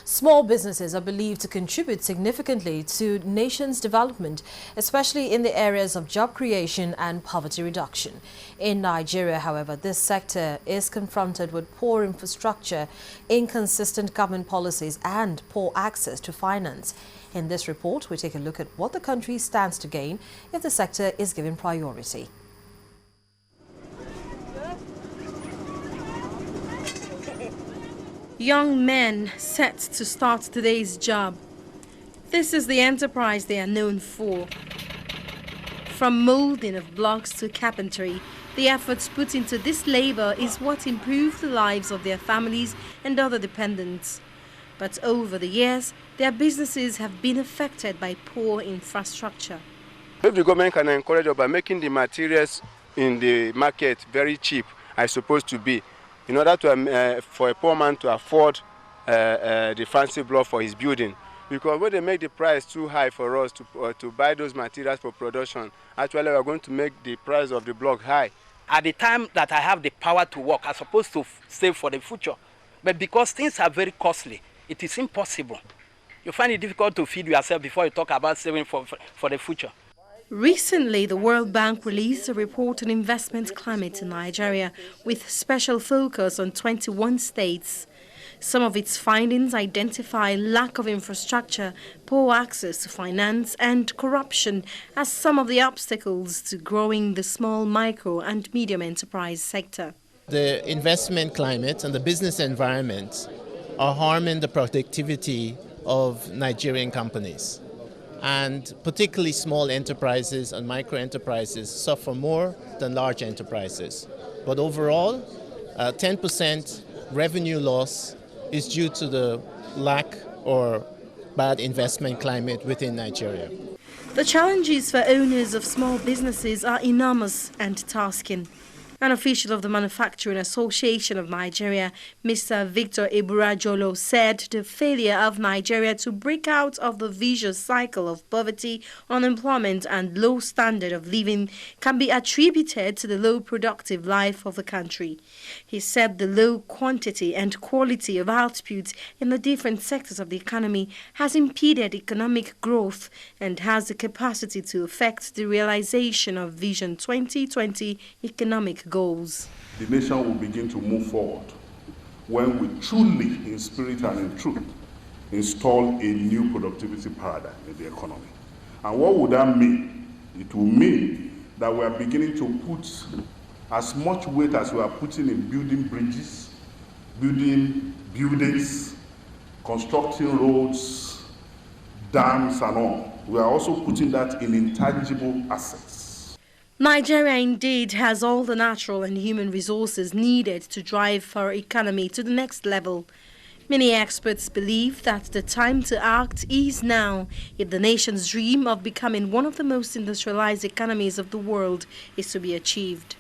Small businesses are believed to contribute significantly to nations' development, especially in the areas of job creation and poverty reduction. In Nigeria, however, this sector is confronted with poor infrastructure, inconsistent government policies and poor access to finance. In this report, we take a look at what the country stands to gain if the sector is given priority. Young men set to start today's job. This is the enterprise they are known for. From molding of blocks to carpentry, the efforts put into this labor is what improved the lives of their families and other dependents. But over the years, their businesses have been affected by poor infrastructure. If the government can encourage us by making the materials in the market very cheap, as supposed to be, in order to for a poor man to afford the fancy block for his building. Because when they make the price too high for us to buy those materials for production, actually we are going to make the price of the block high. At the time that I have the power to work, I'm supposed to save for the future. But because things are very costly, it is impossible. You find it difficult to feed yourself before you talk about saving for the future. Recently, the World Bank released a report on investment climate in Nigeria with special focus on 21 states. Some of its findings identify lack of infrastructure, poor access to finance and corruption as some of the obstacles to growing the small, micro and medium enterprise sector. The investment climate and the business environment are harming the productivity of Nigerian companies. And particularly small enterprises and micro enterprises suffer more than large enterprises. But overall, 10% revenue loss is due to the lack or bad investment climate within Nigeria. The challenges for owners of small businesses are enormous and tasking. An official of the Manufacturing Association of Nigeria, Mr. Victor Eburajolo, said the failure of Nigeria to break out of the vicious cycle of poverty, unemployment and low standard of living can be attributed to the low productive life of the country. He said the low quantity and quality of output in the different sectors of the economy has impeded economic growth and has the capacity to affect the realization of Vision 2020 economic goals. The nation will begin to move forward when we truly, in spirit and in truth, install a new productivity paradigm in the economy. And what would that mean? It will mean that we are beginning to put as much weight as we are putting in building bridges, building buildings, constructing roads, dams and all. We are also putting that in intangible assets. Nigeria indeed has all the natural and human resources needed to drive our economy to the next level. Many experts believe that the time to act is now if the nation's dream of becoming one of the most industrialized economies of the world is to be achieved.